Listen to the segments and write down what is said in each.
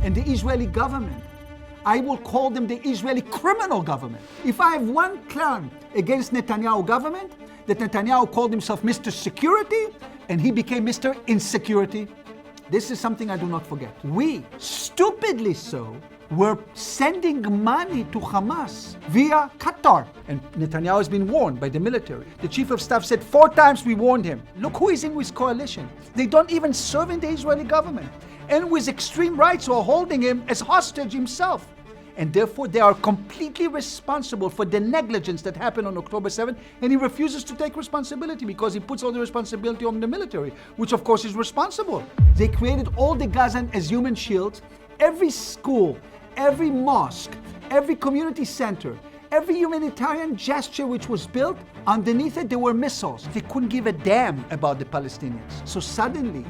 and the Israeli government. I will call them the Israeli criminal government. If I have one claim against Netanyahu government, that Netanyahu called himself Mr. Security, and he became Mr. Insecurity. This is something I do not forget. We, stupidly so, were sending money to Hamas via Qatar. And Netanyahu has been warned by the military. The chief of staff said 4 times we warned him. Look who is in his coalition. They don't even serve in the Israeli government. And with extreme rights who are holding him as hostage himself. And therefore they are completely responsible for the negligence that happened on October 7th, and he refuses to take responsibility because he puts all the responsibility on the military, which of course is responsible. They created all the Gazan as human shields. Every school, every mosque, every community center, every humanitarian gesture which was built, underneath it there were missiles. They couldn't give a damn about the Palestinians. So suddenly,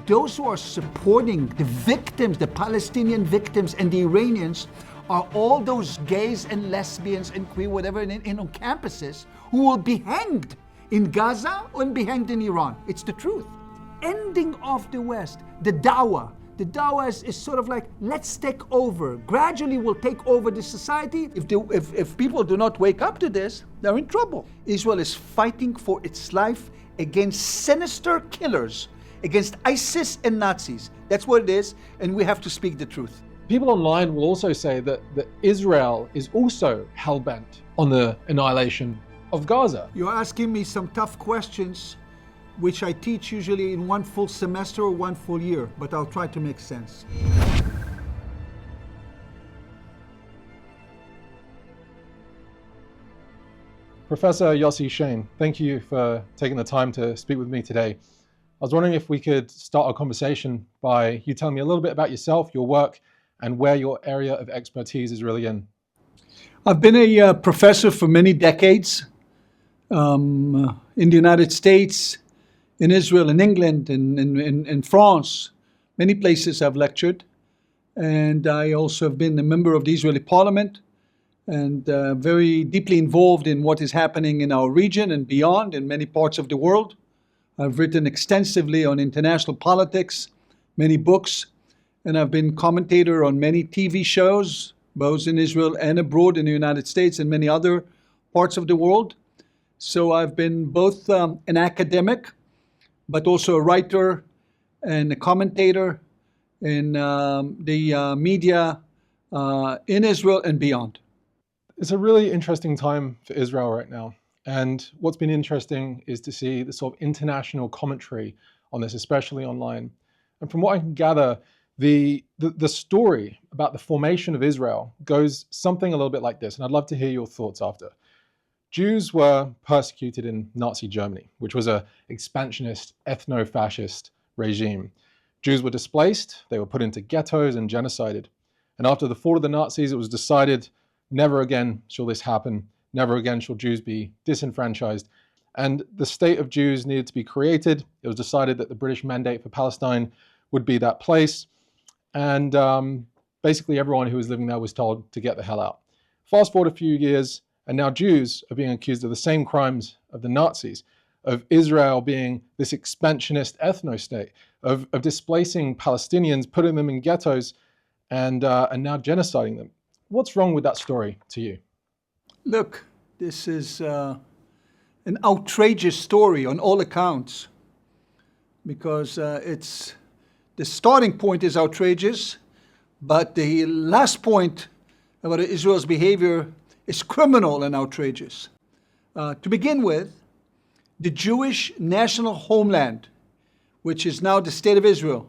those who are supporting the victims, the Palestinian victims and the Iranians, are all those gays and lesbians and queer, whatever, in on campuses who will be hanged in Gaza or be hanged in Iran. It's the truth. Ending of the West, the dawah. The dawah is sort of like, let's take over. Gradually we'll take over the society. If people do not wake up to this, they're in trouble. Israel is fighting for its life against sinister killers, against ISIS and Nazis. That's what it is, and we have to speak the truth. People online will also say that Israel is also hell-bent on the annihilation of Gaza. You're asking me some tough questions, which I teach usually in 1 full semester or 1 full year, but I'll try to make sense. Professor Yossi Shain, thank you for taking the time to speak with me today. I was wondering if we could start our conversation by you telling me a little bit about yourself, your work, and where your area of expertise is really in. I've been a professor for many decades in the United States, in Israel, in England, in France. Many places I've lectured. And I also have been a member of the Israeli parliament and very deeply involved in what is happening in our region and beyond in many parts of the world. I've written extensively on international politics, many books, and I've been commentator on many TV shows, both in Israel and abroad in the United States and many other parts of the world. So I've been both an academic, but also a writer and a commentator in the media in Israel and beyond. It's a really interesting time for Israel right now. And what's been interesting is to see the sort of international commentary on this, especially online. And from what I can gather, the story about the formation of Israel goes something a little bit like this, and I'd love to hear your thoughts after. Jews were persecuted in Nazi Germany, which was an expansionist, ethno-fascist regime. Jews were displaced, they were put into ghettos and genocided. And after the fall of the Nazis, it was decided, never again shall this happen, never again shall Jews be disenfranchised. And the state of Jews needed to be created. It was decided that the British Mandate for Palestine would be that place. And basically everyone who was living there was told to get the hell out. Fast forward a few years, and now Jews are being accused of the same crimes of the Nazis, of Israel being this expansionist ethno-state, of displacing Palestinians, putting them in ghettos, and now genociding them. What's wrong with that story to you? Look, this is an outrageous story on all accounts, because the starting point is outrageous, but the last point about Israel's behavior is criminal and outrageous. To begin with, the Jewish national homeland, which is now the state of Israel,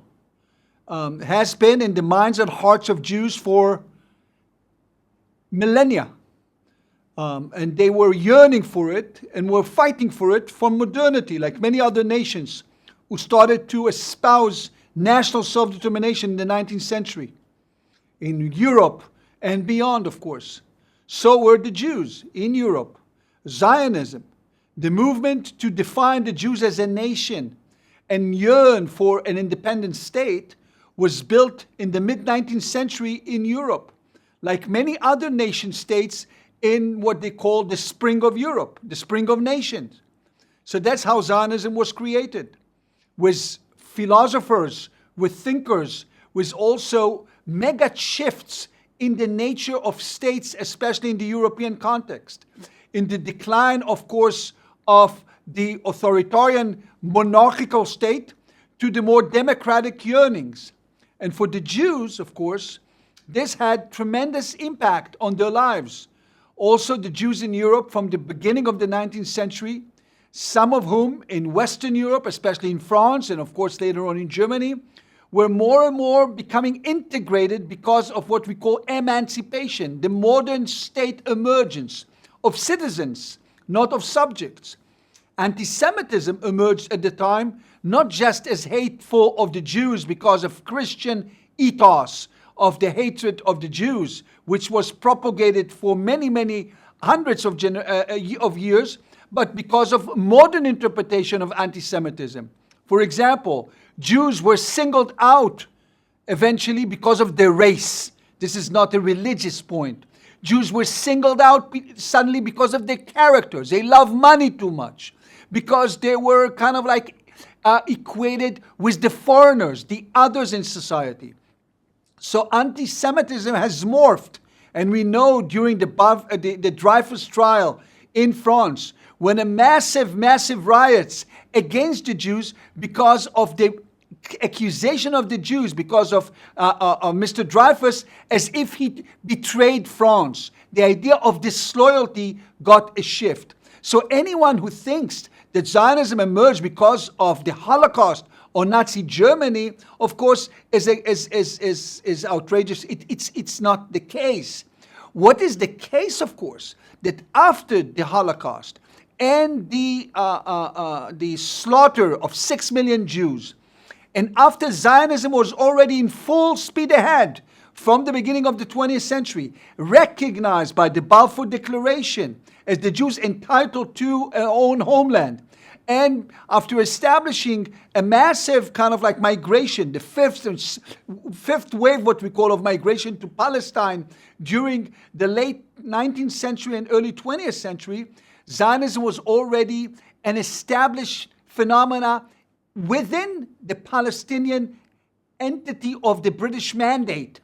has been in the minds and hearts of Jews for millennia. And they were yearning for it and were fighting for it from modernity, like many other nations who started to espouse national self-determination in the 19th century, in Europe and beyond, of course. So were the Jews in Europe. Zionism, the movement to define the Jews as a nation and yearn for an independent state, was built in the mid-19th century in Europe, like many other nation states in what they call the Spring of Europe, the Spring of Nations. So that's how Zionism was created, with philosophers, with thinkers, with also mega shifts in the nature of states, especially in the European context. In the decline, of course, of the authoritarian monarchical state to the more democratic yearnings. And for the Jews, of course, this had tremendous impact on their lives. Also, the Jews in Europe from the beginning of the 19th century, some of whom in Western Europe, especially in France and of course later on in Germany, were more and more becoming integrated because of what we call emancipation, the modern state emergence of citizens, not of subjects. Anti-Semitism emerged at the time not just as hateful of the Jews because of Christian ethos, of the hatred of the Jews, which was propagated for many, many hundreds of years, but because of modern interpretation of anti-Semitism. For example, Jews were singled out eventually because of their race. This is not a religious point. Jews were singled out suddenly because of their characters. They love money too much, because they were kind of like equated with the foreigners, the others in society. So anti-Semitism has morphed. And we know during the Dreyfus trial in France, when a massive riots against the Jews because of the accusation of the Jews, because of Mr. Dreyfus, as if he betrayed France. The idea of disloyalty got a shift. So anyone who thinks that Zionism emerged because of the Holocaust or Nazi Germany, of course, is outrageous. It's not the case. What is the case, of course, that after the Holocaust and the slaughter of 6 million Jews, and after Zionism was already in full speed ahead from the beginning of the 20th century, recognized by the Balfour Declaration as the Jews entitled to their own homeland, and after establishing a massive kind of like migration, the fifth wave, what we call, of migration to Palestine during the late 19th century and early 20th century, Zionism was already an established phenomena within the Palestinian entity of the British Mandate.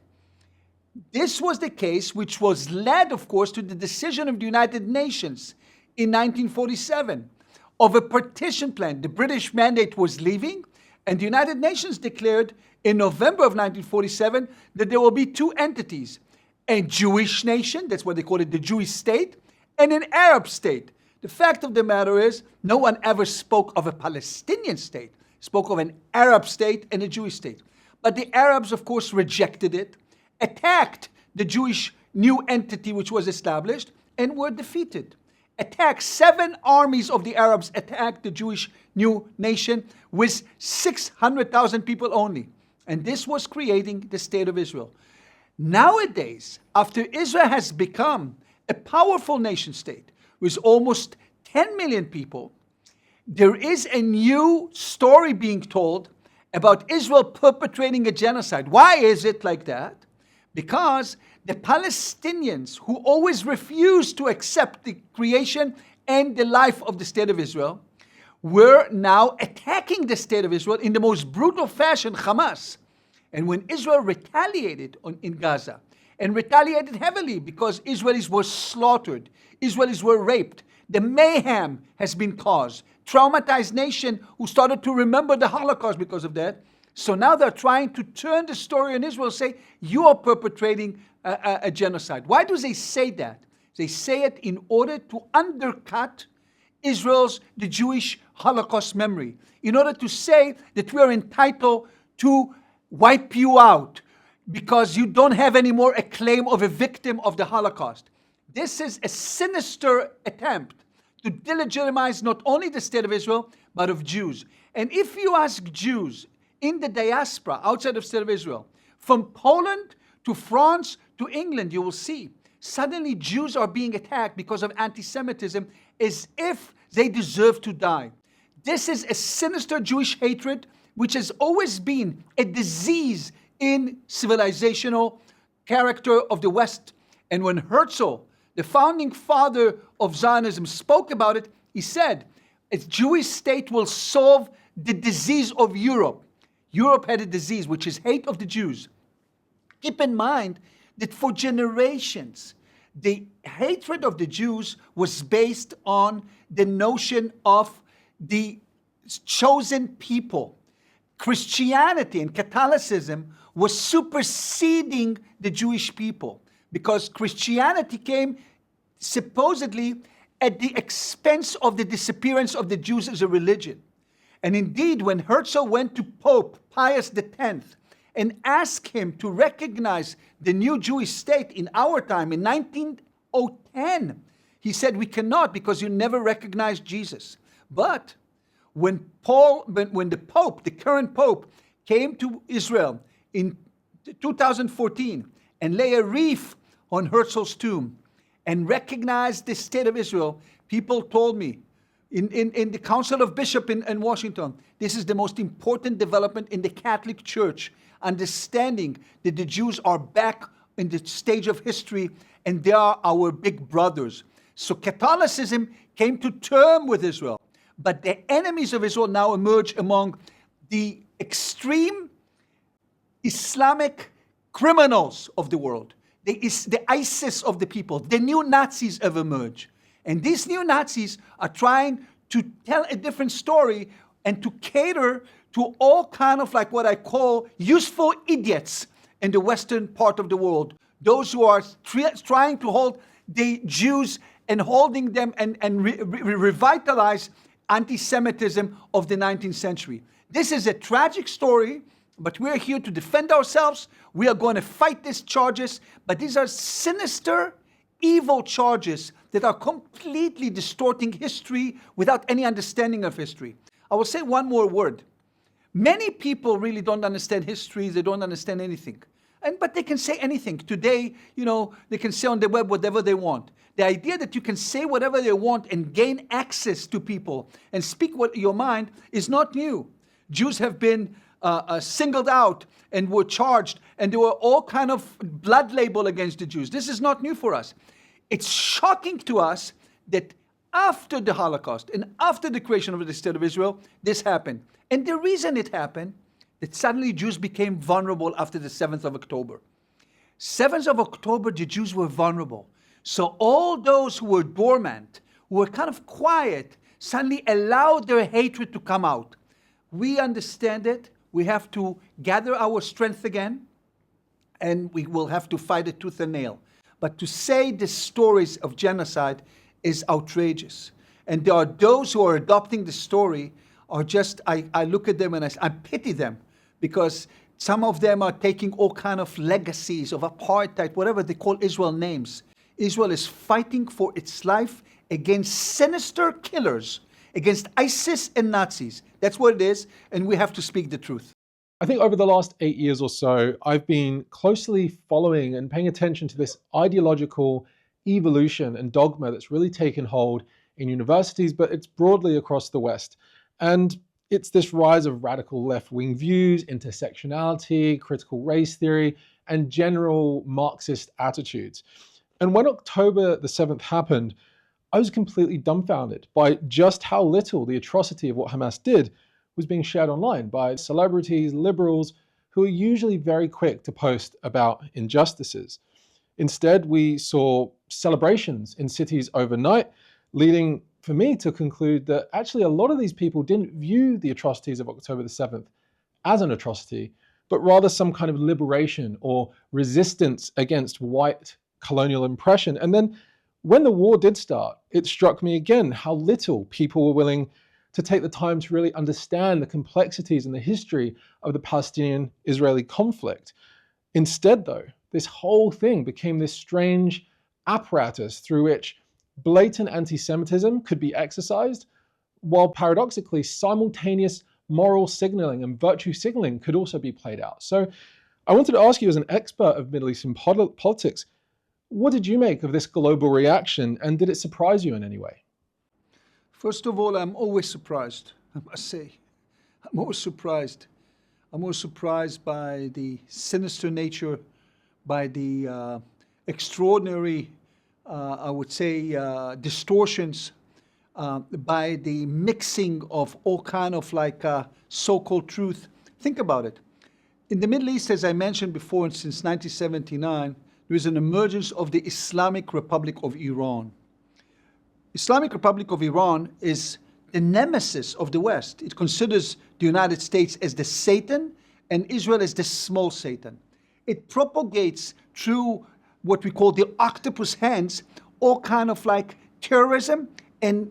This was the case which was led, of course, to the decision of the United Nations in 1947 of a partition plan. The British Mandate was leaving, and the United Nations declared in November of 1947 that there will be two entities: a Jewish nation, that's what they call it, the Jewish state, and an Arab state. The fact of the matter is, no one ever spoke of a Palestinian state, spoke of an Arab state and a Jewish state. But the Arabs, of course, rejected it, attacked the Jewish new entity which was established, and were defeated. Attacked 7 armies of the Arabs, attacked the Jewish new nation with 600,000 people only. And this was creating the state of Israel. Nowadays, after Israel has become a powerful nation state with almost 10 million people, there is a new story being told about Israel perpetrating a genocide. Why is it like that? Because the Palestinians, who always refused to accept the creation and the life of the state of Israel, were now attacking the state of Israel in the most brutal fashion, Hamas. And when Israel retaliated in Gaza, and retaliated heavily because Israelis were slaughtered, Israelis were raped, the mayhem has been caused, traumatized nation who started to remember the Holocaust because of that. So now they're trying to turn the story on Israel, say, you are perpetrating a genocide. Why do they say that? They say it in order to undercut the Jewish Holocaust memory, in order to say that we are entitled to wipe you out because you don't have anymore a claim of a victim of the Holocaust. This is a sinister attempt to delegitimize not only the state of Israel, but of Jews. And if you ask Jews in the diaspora outside of the state of Israel, from Poland to France to England, you will see suddenly Jews are being attacked because of anti-Semitism as if they deserve to die. This is a sinister Jewish hatred which has always been a disease in civilizational character of the West. And when Herzl, the founding father of Zionism, spoke about it, he said, a Jewish state will solve the disease of Europe. Europe had a disease, which is hate of the Jews. Keep in mind that for generations, the hatred of the Jews was based on the notion of the chosen people. Christianity and Catholicism was superseding the Jewish people because Christianity came supposedly at the expense of the disappearance of the Jews as a religion. And indeed, when Herzl went to Pope Pius X and asked him to recognize the new Jewish state in our time, in 1910, he said, we cannot because you never recognized Jesus. But when the Pope, the current Pope, came to Israel in 2014 and lay a wreath on Herzl's tomb and recognized the state of Israel, people told me, in the Council of Bishops in Washington, this is the most important development in the Catholic Church, understanding that the Jews are back in the stage of history and they are our big brothers. So Catholicism came to term with Israel, but the enemies of Israel now emerge among the extreme Islamic criminals of the world. The ISIS of the people, the new Nazis have emerged. And these new Nazis are trying to tell a different story and to cater to all kind of like what I call useful idiots in the Western part of the world. Those who are trying to hold the Jews and holding them and revitalize anti-Semitism of the 19th century. This is a tragic story, but we're here to defend ourselves. We are going to fight these charges, but these are sinister, evil charges that are completely distorting history without any understanding of history. I will say one more word. Many people really don't understand history. They don't understand anything. But they can say anything. Today, they can say on the web whatever they want. The idea that you can say whatever they want and gain access to people and speak what your mind is not new. Jews have been singled out and were charged, and there were all kind of blood label against the Jews. This is not new for us. It's shocking to us that after the Holocaust and after the creation of the State of Israel, this happened. And the reason it happened, that suddenly Jews became vulnerable after the 7th of October. 7th of October, the Jews were vulnerable. So all those who were dormant, who were kind of quiet, suddenly allowed their hatred to come out. We understand it. We have to gather our strength again, and we will have to fight it tooth and nail. But to say the stories of genocide is outrageous. And there are those who are adopting the story are just, I look at them and I pity them, because some of them are taking all kind of legacies of apartheid, whatever they call Israel names. Israel is fighting for its life against sinister killers, against ISIS and Nazis. That's what it is, and we have to speak the truth. I think over the last 8 years or so, I've been closely following and paying attention to this ideological evolution and dogma that's really taken hold in universities, but it's broadly across the West. And it's this rise of radical left-wing views, intersectionality, critical race theory, and general Marxist attitudes. And when October the 7th happened, I was completely dumbfounded by just how little the atrocity of what Hamas did was being shared online by celebrities, liberals, who are usually very quick to post about injustices. Instead, we saw celebrations in cities overnight, leading for me to conclude that actually a lot of these people didn't view the atrocities of October the 7th as an atrocity, but rather some kind of liberation or resistance against white colonial oppression. And then when the war did start, it struck me again how little people were willing to take the time to really understand the complexities and the history of the Palestinian-Israeli conflict. Instead, though, this whole thing became this strange apparatus through which blatant anti-Semitism could be exercised, while paradoxically simultaneous moral signaling and virtue signaling could also be played out. So I wanted to ask you, as an expert of Middle Eastern politics, what did you make of this global reaction, and did it surprise you in any way? First of all, I'm always surprised, I must say. I'm always surprised. I'm always surprised by the sinister nature, by the extraordinary, I would say, distortions, by the mixing of all kind of like so-called truth. Think about it. In the Middle East, as I mentioned before, since 1979, there is an emergence of the Islamic Republic of Iran. Islamic Republic of Iran is the nemesis of the West. It considers the United States as the Satan and Israel as the small Satan. It propagates through what we call the octopus hands, all kind of like terrorism and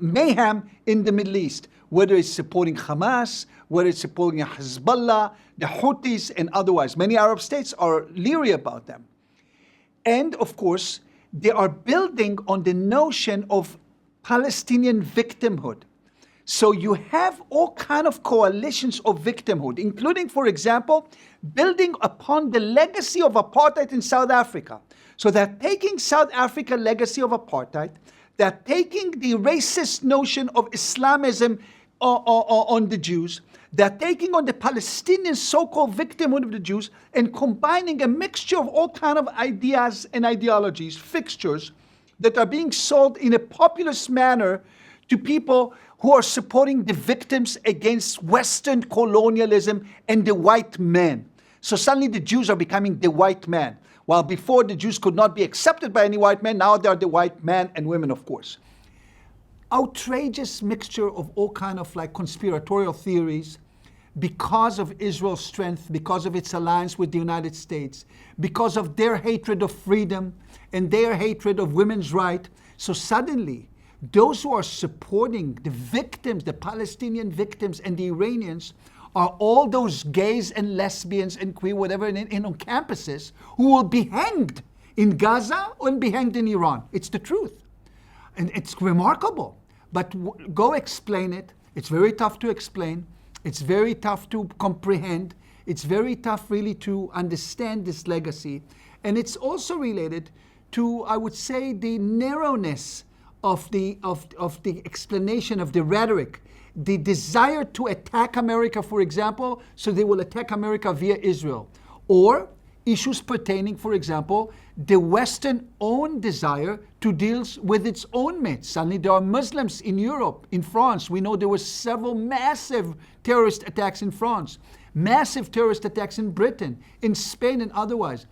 mayhem in the Middle East, whether it's supporting Hamas, whether it's supporting Hezbollah, the Houthis, and otherwise. Many Arab states are leery about them. And of course, they are building on the notion of Palestinian victimhood. So you have all kind of coalitions of victimhood, including, for example, building upon the legacy of apartheid in South Africa. So they're taking South Africa legacy of apartheid, they're taking the racist notion of Islamism on the Jews, they're taking on the Palestinian so-called victimhood of the Jews and combining a mixture of all kind of ideas and ideologies, fixtures, that are being sold in a populist manner to people who are supporting the victims against Western colonialism and the white man. So suddenly the Jews are becoming the white man. While before the Jews could not be accepted by any white man, now they are the white man and women, of course. Outrageous mixture of all kind of like conspiratorial theories because of Israel's strength, because of its alliance with the United States, because of their hatred of freedom and their hatred of women's rights. So suddenly, those who are supporting the victims, the Palestinian victims and the Iranians, are all those gays and lesbians and queer, whatever, on campuses who will be hanged in Gaza or be hanged in Iran. It's the truth. And it's remarkable. But go explain it. It's very tough to explain. It's very tough to comprehend. It's very tough really to understand this legacy. And it's also related to, I would say, the narrowness of the explanation of the rhetoric, the desire to attack America, for example, so they will attack America via Israel, or issues pertaining, for example, the Western own desire to deal with its own mates. Suddenly there are Muslims in Europe, in France. We know there were several massive terrorist attacks in France, massive terrorist attacks in Britain, in Spain and otherwise.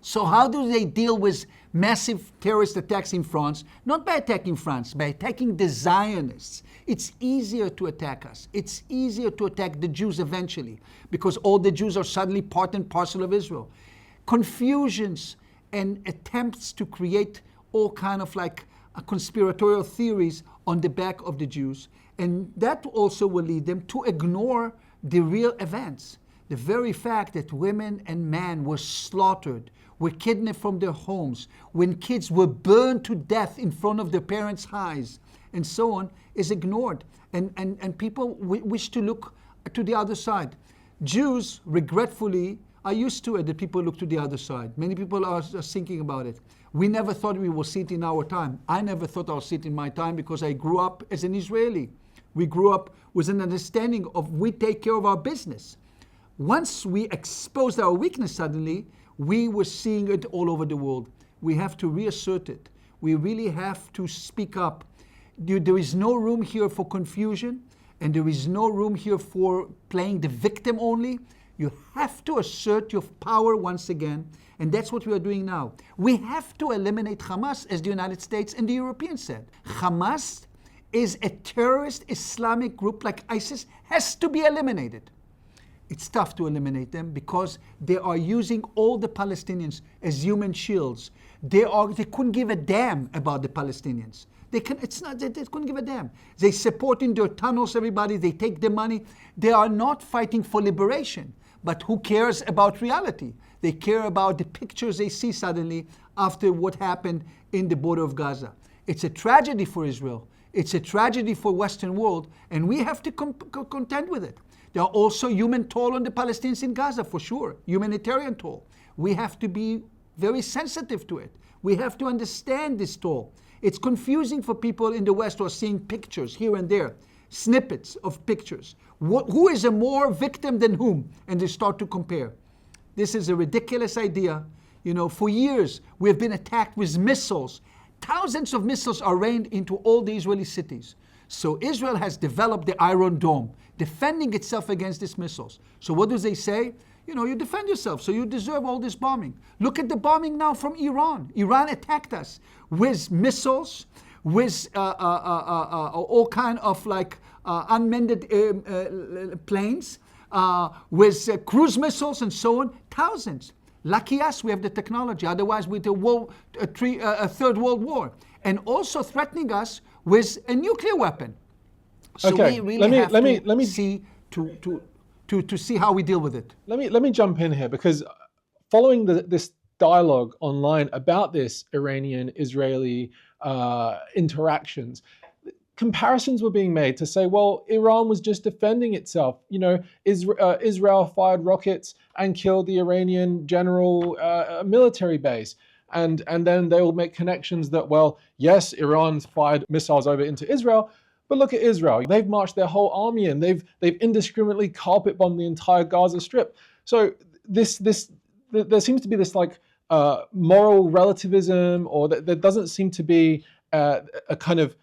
So how do they deal with massive terrorist attacks in France? Not by attacking France, by attacking the Zionists. It's easier to attack us. It's easier to attack the Jews eventually, because all the Jews are suddenly part and parcel of Israel. Confusions and attempts to create all kind of like conspiratorial theories on the back of the Jews. And that also will lead them to ignore the real events. The very fact that women and men were slaughtered, were kidnapped from their homes, when kids were burned to death in front of their parents' eyes, and so on, is ignored. And people wish to look to the other side. Jews, regretfully, are used to it that people look to the other side. Many people are thinking about it. We never thought we will see it in our time. I never thought I'll see it in my time because I grew up as an Israeli. We grew up with an understanding of we take care of our business. Once we exposed our weakness suddenly, we were seeing it all over the world. We have to reassert it. We really have to speak up. There is no room here for confusion, and there is no room here for playing the victim only. You have to assert your power once again, and that's what we are doing now. We have to eliminate Hamas, as the United States and the Europeans said. Hamas is a terrorist Islamic group like ISIS, has to be eliminated. It's tough to eliminate them because they are using all the Palestinians as human shields. They couldn't give a damn about the Palestinians. They couldn't give a damn. They support in their tunnels everybody. They take the money. They are not fighting for liberation. But who cares about reality? They care about the pictures they see suddenly after what happened in the border of Gaza. It's a tragedy for Israel. It's a tragedy for Western world, and we have to contend with it. There are also human toll on the Palestinians in Gaza, for sure, humanitarian toll. We have to be very sensitive to it. We have to understand this toll. It's confusing for people in the West who are seeing pictures here and there, snippets of pictures. Who is a more victim than whom? And they start to compare. This is a ridiculous idea. You know, for years we have been attacked with missiles. Thousands of missiles are rained into all the Israeli cities. So Israel has developed the Iron Dome. defending itself against these missiles. So what do they say? You know, you defend yourself, so you deserve all this bombing. Look at the bombing now from Iran. Iran attacked us with missiles, with all kind of like unmanned planes, with cruise missiles and so on, thousands. Lucky us, we have the technology. Otherwise, we'd a third world war, and also threatening us with a nuclear weapon. So Okay, we really have let me see to see how we deal with it. Let me jump in here, because following this dialogue online about this Iranian-Israeli interactions, comparisons were being made to say, well, Iran was just defending itself. You know, Israel fired rockets and killed the Iranian general military base. And then they will make connections that, well, yes, Iran fired missiles over into Israel, but look at Israel. They've marched their whole army in. They've indiscriminately carpet bombed the entire Gaza Strip. So there seems to be this like moral relativism, or there doesn't seem to be a kind of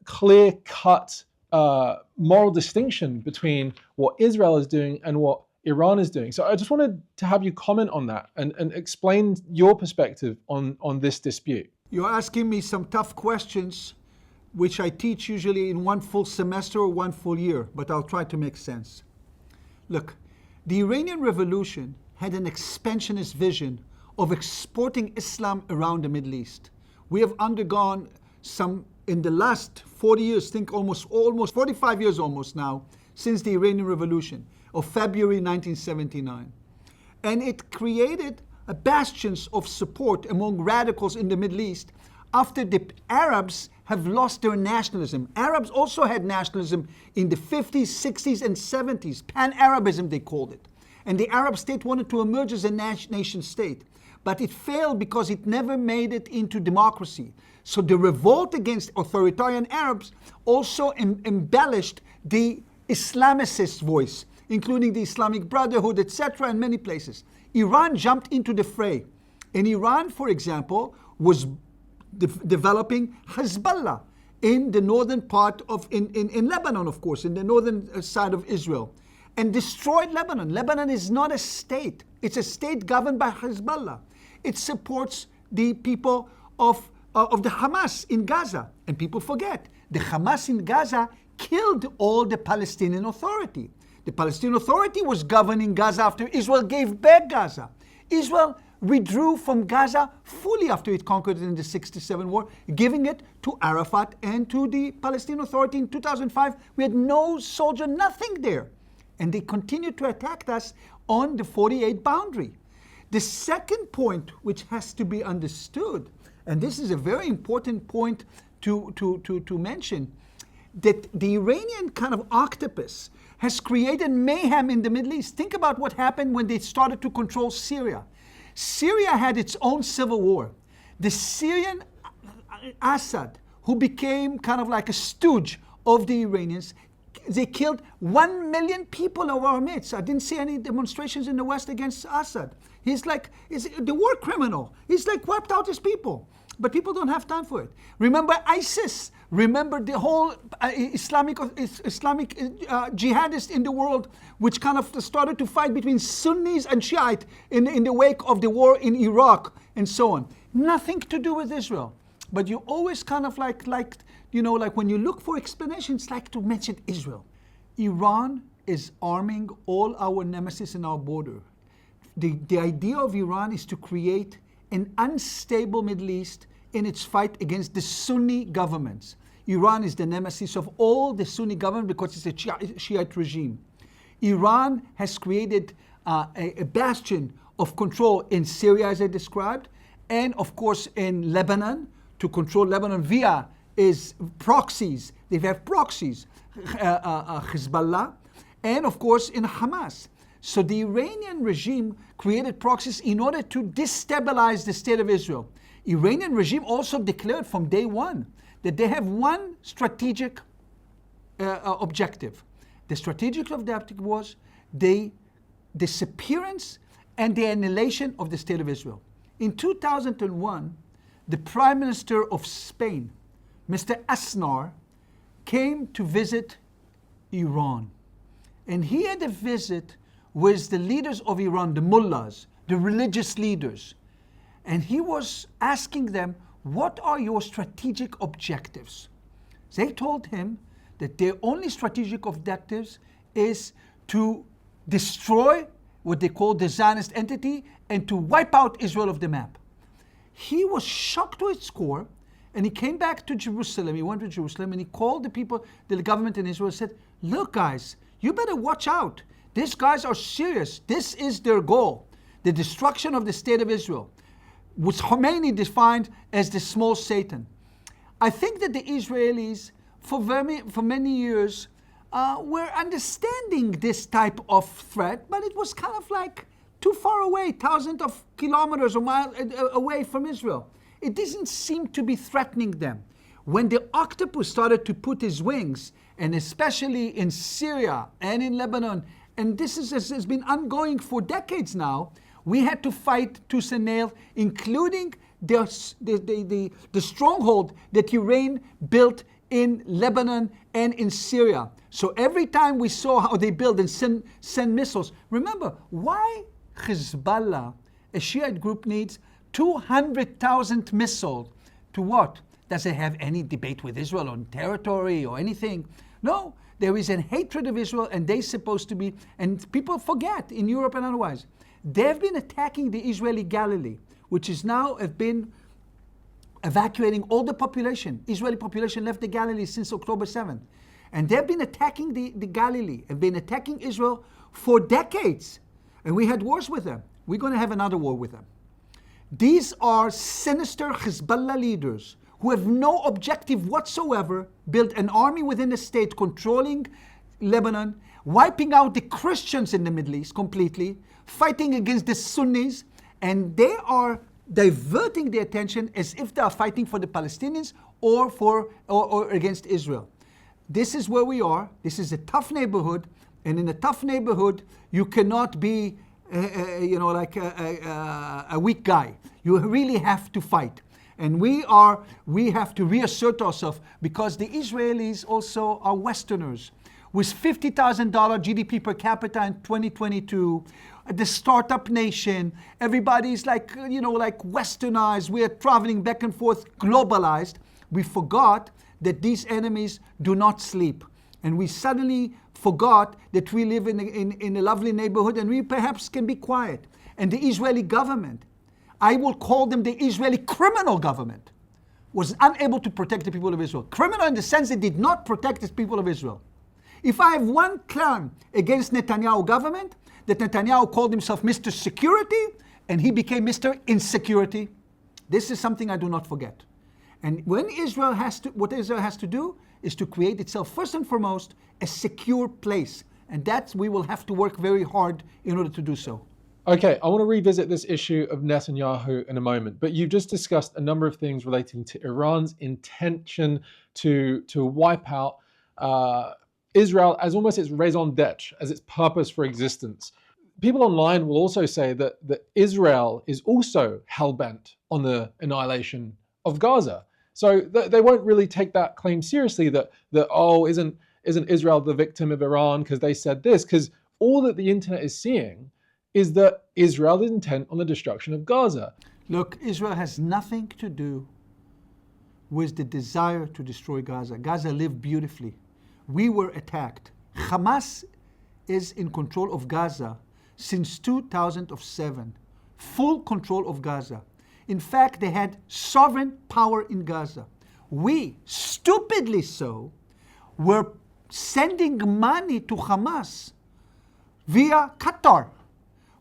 clear-cut moral distinction between what Israel is doing and what Iran is doing. So I just wanted to have you comment on that and explain your perspective on this dispute. You're asking me some tough questions, which I teach usually in one full semester or one full year, but I'll try to make sense. Look, the Iranian Revolution had an expansionist vision of exporting Islam around the Middle East. We have undergone some, in the last 40 years, think almost 45 years almost now, since the Iranian Revolution of February 1979. And it created a bastions of support among radicals in the Middle East after the Arabs have lost their nationalism. Arabs also had nationalism in the 50s, 60s, and 70s. Pan-Arabism, they called it. And the Arab state wanted to emerge as a nation state. But it failed because it never made it into democracy. So the revolt against authoritarian Arabs also embellished the Islamicist voice, including the Islamic Brotherhood, etc., in many places. Iran jumped into the fray. And Iran, for example, was developing Hezbollah in the northern part of, in Lebanon, of course, in the northern side of Israel, and destroyed Lebanon. Lebanon is not a state. It's a state governed by Hezbollah. It supports the people of the Hamas in Gaza. And people forget, the Hamas in Gaza killed all the Palestinian Authority. The Palestinian Authority was governing Gaza after Israel gave back Gaza. Israel withdrew from Gaza fully after it conquered it in the 67 war, giving it to Arafat and to the Palestinian Authority in 2005. We had no soldier, nothing there. And they continued to attack us on the 48 boundary. The second point which has to be understood, and this is a very important point to mention, that the Iranian kind of octopus has created mayhem in the Middle East. Think about what happened when they started to control Syria. Syria had its own civil war. The Syrian Assad, who became kind of like a stooge of the Iranians, they killed 1 million people of our midst. I didn't see any demonstrations in the West against Assad. He's the war criminal. He's like wiped out his people. But people don't have time for it. Remember ISIS. Remember the whole Islamic jihadists in the world, which kind of started to fight between Sunnis and Shiite in the wake of the war in Iraq and so on. Nothing to do with Israel. But you always kind of like when you look for explanations, like to mention Israel. Iran is arming all our nemesis in our border. The idea of Iran is to create an unstable Middle East in its fight against the Sunni governments. Iran is the nemesis of all the Sunni government because it's a Shiite regime. Iran has created a bastion of control in Syria, as I described, and of course in Lebanon, to control Lebanon via proxies. They have proxies, Hezbollah, and of course in Hamas. So the Iranian regime created proxies in order to destabilize the state of Israel. Iranian regime also declared from day one that they have one strategic objective. The strategic objective was the disappearance and the annihilation of the state of Israel. In 2001, the Prime Minister of Spain, Mr. Aznar, came to visit Iran. And he had a visit with the leaders of Iran, the mullahs, the religious leaders. And he was asking them, what are your strategic objectives? They told him that their only strategic objectives is to destroy what they call the Zionist entity and to wipe out Israel off the map. He was shocked to its core, and he came back to Jerusalem. He went to Jerusalem and he called the people, the government in Israel, and said, look guys, you better watch out. These guys are serious. This is their goal, the destruction of the state of Israel, which Khomeini defined as the small Satan. I think that the Israelis, for many years, were understanding this type of threat, but it was kind of like too far away, thousands of kilometers or miles away from Israel. It didn't seem to be threatening them. When the octopus started to put his wings, and especially in Syria and in Lebanon, and this has been ongoing for decades now, we had to fight tooth and nail, including the stronghold that Iran built in Lebanon and in Syria. So every time we saw how they build and send missiles, remember, why Hezbollah, a Shiite group, needs 200,000 missiles to what? Does it have any debate with Israel on territory or anything? No, there is a hatred of Israel, and they're supposed to be, and people forget in Europe and otherwise, they've been attacking the Israeli Galilee, which is now have been evacuating all the population. Israeli population left the Galilee since October 7th. And they've been attacking the Galilee, have been attacking Israel for decades. And we had wars with them. We're going to have another war with them. These are sinister Hezbollah leaders who have no objective whatsoever, built an army within the state controlling Lebanon, wiping out the Christians in the Middle East completely, fighting against the Sunnis, and they are diverting the attention as if they are fighting for the Palestinians or against Israel. This is where we are. This is a tough neighborhood, and in a tough neighborhood, you cannot be, like a weak guy. You really have to fight, and we have to reassert ourselves, because the Israelis also are Westerners. With $50,000 GDP per capita in 2022, the startup nation, everybody's like westernized. We are traveling back and forth, globalized. We forgot that these enemies do not sleep. And we suddenly forgot that we live in a lovely neighborhood, and we perhaps can be quiet. And the Israeli government, I will call them the Israeli criminal government, was unable to protect the people of Israel. Criminal in the sense it did not protect the people of Israel. If I have one claim against Netanyahu government, that Netanyahu called himself Mr. Security, and he became Mr. Insecurity. This is something I do not forget. And what Israel has to do is to create itself, first and foremost, a secure place. And that we will have to work very hard in order to do so. Okay, I want to revisit this issue of Netanyahu in a moment, but you just discussed a number of things relating to Iran's intention to wipe out Israel as almost its raison d'etre, as its purpose for existence. People online will also say that Israel is also hell-bent on the annihilation of Gaza. So they won't really take that claim seriously, that isn't Israel the victim of Iran because they said this? Because all that the internet is seeing is that Israel is intent on the destruction of Gaza. Look, Israel has nothing to do with the desire to destroy Gaza. Gaza lived beautifully. We were attacked. Hamas is in control of Gaza since 2007. Full control of Gaza. In fact, they had sovereign power in Gaza. We, stupidly so, were sending money to Hamas via Qatar.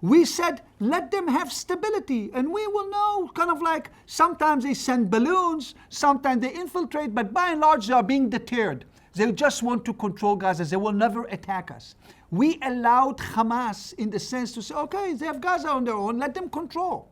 We said, let them have stability, and we will know, kind of like, sometimes they send balloons, sometimes they infiltrate, but by and large, they are being deterred. They just want to control Gaza. They will never attack us. We allowed Hamas in the sense to say, okay, they have Gaza on their own, let them control.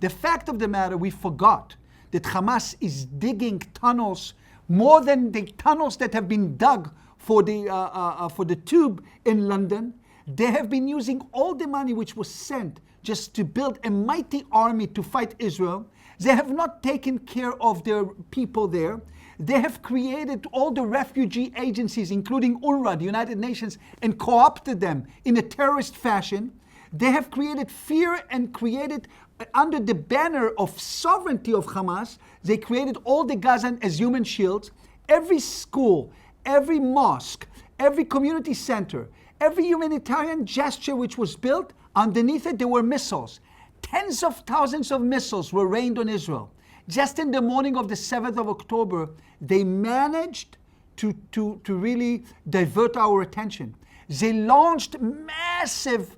The fact of the matter, we forgot that Hamas is digging tunnels, more than the tunnels that have been dug for the tube in London. They have been using all the money which was sent just to build a mighty army to fight Israel. They have not taken care of their people there. They have created all the refugee agencies, including UNRWA, the United Nations, and co-opted them in a terrorist fashion. They have created fear and created, under the banner of sovereignty of Hamas, they created all the Gazan as human shields. Every school, every mosque, every community center, every humanitarian gesture which was built, underneath it there were missiles. Tens of thousands of missiles were rained on Israel. Just in the morning of the 7th of October, they managed to really divert our attention. They launched massive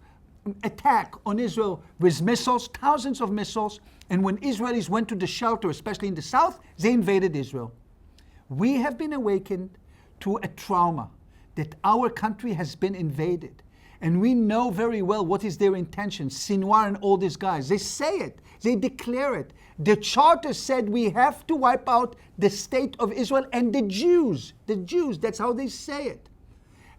attack on Israel with missiles, thousands of missiles, and when Israelis went to the shelter, especially in the south, they invaded Israel. We have been awakened to a trauma that our country has been invaded. And we know very well what is their intention. Sinwar and all these guys, they say it, they declare it. The charter said we have to wipe out the state of Israel and the Jews, that's how they say it.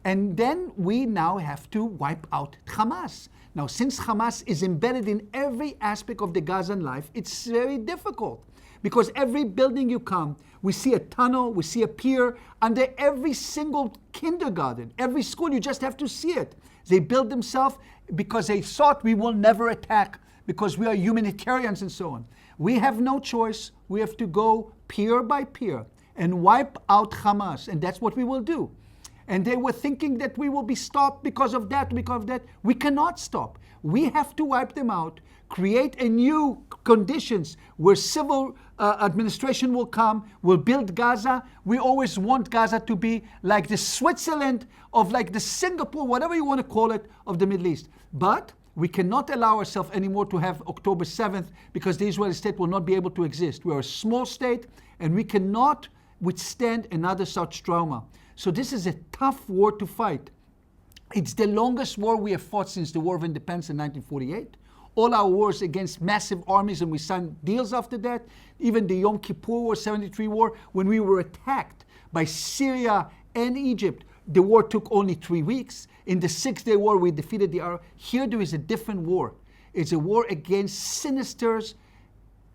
And then we now have to wipe out Hamas. Now, since Hamas is embedded in every aspect of the Gazan life, it's very difficult. Because every building you come, we see a tunnel, we see a pier, under every single kindergarten, every school, you just have to see it. They build themselves because they thought we will never attack, because we are humanitarians and so on. We have no choice. We have to go pier by pier and wipe out Hamas, and that's what we will do. And they were thinking that we will be stopped because of that, because of that. We cannot stop. We have to wipe them out, create a new conditions where civil administration will come, will build Gaza. We always want Gaza to be like the Switzerland of like the Singapore, whatever you want to call it, of the Middle East. But we cannot allow ourselves anymore to have October 7th because the Israeli state will not be able to exist. We are a small state and we cannot withstand another such trauma. So this is a tough war to fight. It's the longest war we have fought since the War of Independence in 1948. All our wars against massive armies, and we signed deals after that. Even the Yom Kippur War, 73 war, when we were attacked by Syria and Egypt, the war took only 3 weeks. In the Six-Day War, we defeated the Arab. Here there is a different war. It's a war against sinister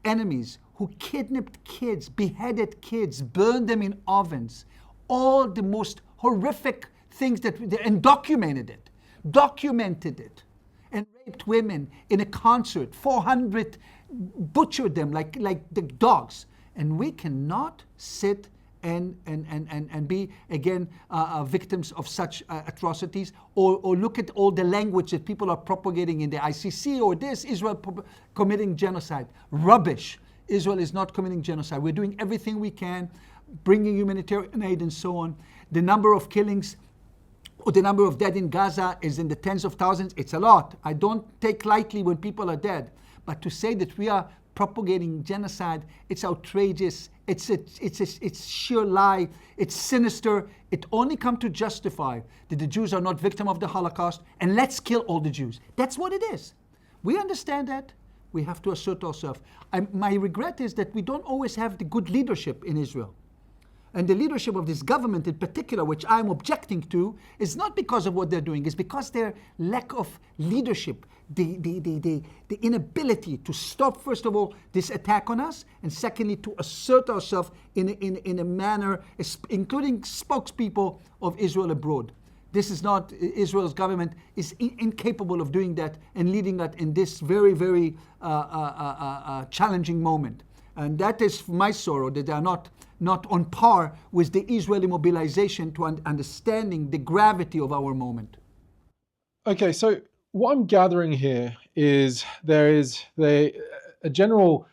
enemies who kidnapped kids, beheaded kids, burned them in ovens. All the most horrific things and documented it, and raped women in a concert. 400 butchered them like the dogs. And we cannot sit and be again victims of such atrocities, or look at all the language that people are propagating in the ICC or this, Israel committing genocide. Rubbish. Israel is not committing genocide. We're doing everything we can, bringing humanitarian aid and so on. The number of killings or the number of dead in Gaza is in the tens of thousands. It's a lot. I don't take lightly when people are dead. But to say that we are propagating genocide, it's outrageous. It's sheer lie. It's sinister. It only comes to justify that the Jews are not victim of the Holocaust and let's kill all the Jews. That's what it is. We understand that. We have to assert ourselves. My regret is that we don't always have the good leadership in Israel. And the leadership of this government in particular, which I'm objecting to, is not because of what they're doing, it's because their lack of leadership, the inability to stop, first of all, this attack on us, and secondly, to assert ourselves in a manner, including spokespeople of Israel abroad. This is not, Israel's government is incapable of doing that and leading that in this very, very challenging moment. And that is my sorrow, that they are not on par with the Israeli mobilization to understanding the gravity of our moment. Okay, so what I'm gathering here is there is a general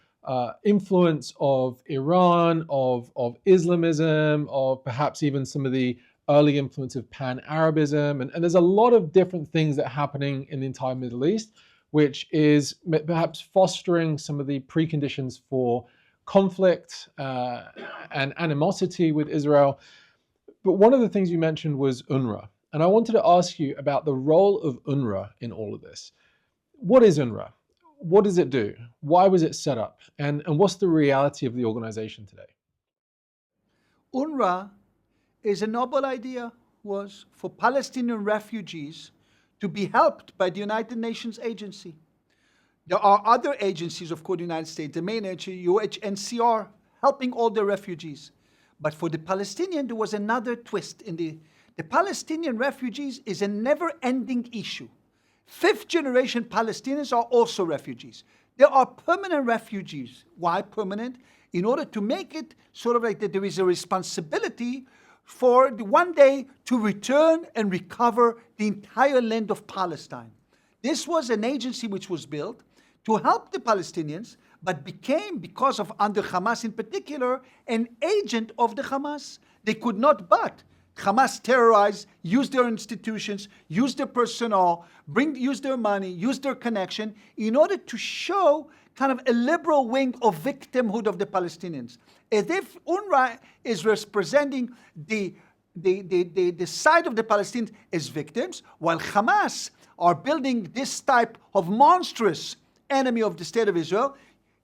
influence of Iran, of Islamism, of perhaps even some of the early influence of Pan-Arabism, and there's a lot of different things that are happening in the entire Middle East, which is perhaps fostering some of the preconditions for conflict and animosity with Israel. But one of the things you mentioned was UNRWA. And I wanted to ask you about the role of UNRWA in all of this. What is UNRWA? What does it do? Why was it set up? And what's the reality of the organization today? UNRWA is a noble idea, was for Palestinian refugees to be helped by the United Nations agency. There are other agencies, of course, the United States, the main agency, UNHCR, helping all the refugees. But for the Palestinian, there was another twist. The Palestinian refugees is a never-ending issue. Fifth-generation Palestinians are also refugees. There are permanent refugees. Why permanent? In order to make it sort of like that there is a responsibility for one day to return and recover the entire land of Palestine. This was an agency which was built to help the Palestinians, but became, because of under Hamas in particular, an agent of the Hamas. They could not but. Hamas terrorized, used their institutions, used their personnel, used their money, used their connection in order to show kind of a liberal wing of victimhood of the Palestinians. As if UNRWA is representing the side of the Palestinians as victims, while Hamas are building this type of monstrous enemy of the state of Israel,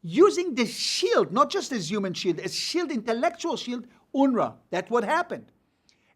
using the shield, not just as human shield, as shield, intellectual shield, UNRWA. That's what happened.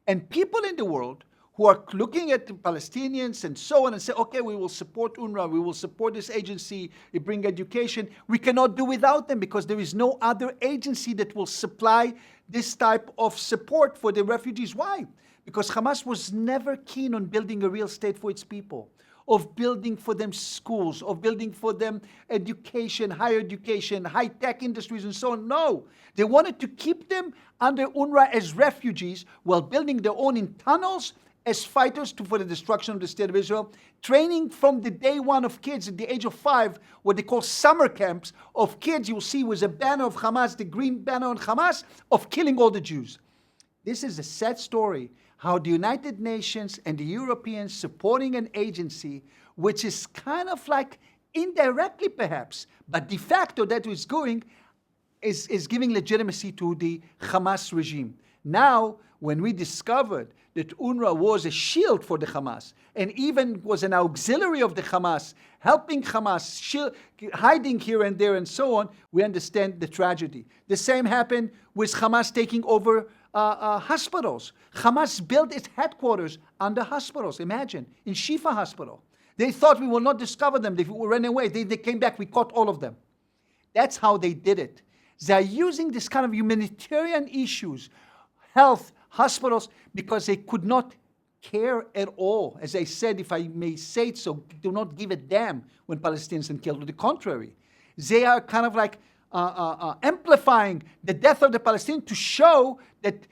And people in the world who are looking at the Palestinians and so on and say, okay, we will support UNRWA, we will support this agency, we bring education. We cannot do without them because there is no other agency that will supply this type of support for the refugees. Why? Because Hamas was never keen on building a real state for its people, of building for them schools, of building for them education, higher education, high-tech industries and so on. No, they wanted to keep them under UNRWA as refugees while building their own in tunnels as fighters for the destruction of the state of Israel, training from the day one of kids at the age of 5, what they call summer camps of kids. You'll see with a banner of Hamas, the green banner on Hamas, of killing all the Jews. This is a sad story, how the United Nations and the Europeans supporting an agency which is kind of like indirectly perhaps, but de facto that is going, is giving legitimacy to the Hamas regime. Now, when we discovered that UNRWA was a shield for the Hamas and even was an auxiliary of the Hamas, helping Hamas, hiding here and there and so on, we understand the tragedy. The same happened with Hamas taking over hospitals. Hamas built its headquarters under hospitals. Imagine, in Shifa Hospital. They thought we will not discover them. They ran away. They came back. We caught all of them. That's how they did it. They're using this kind of humanitarian issues, health, hospitals, because they could not care at all. As I said, if I may say it so, do not give a damn when Palestinians are killed. To the contrary, they are kind of like amplifying the death of the Palestinians to show that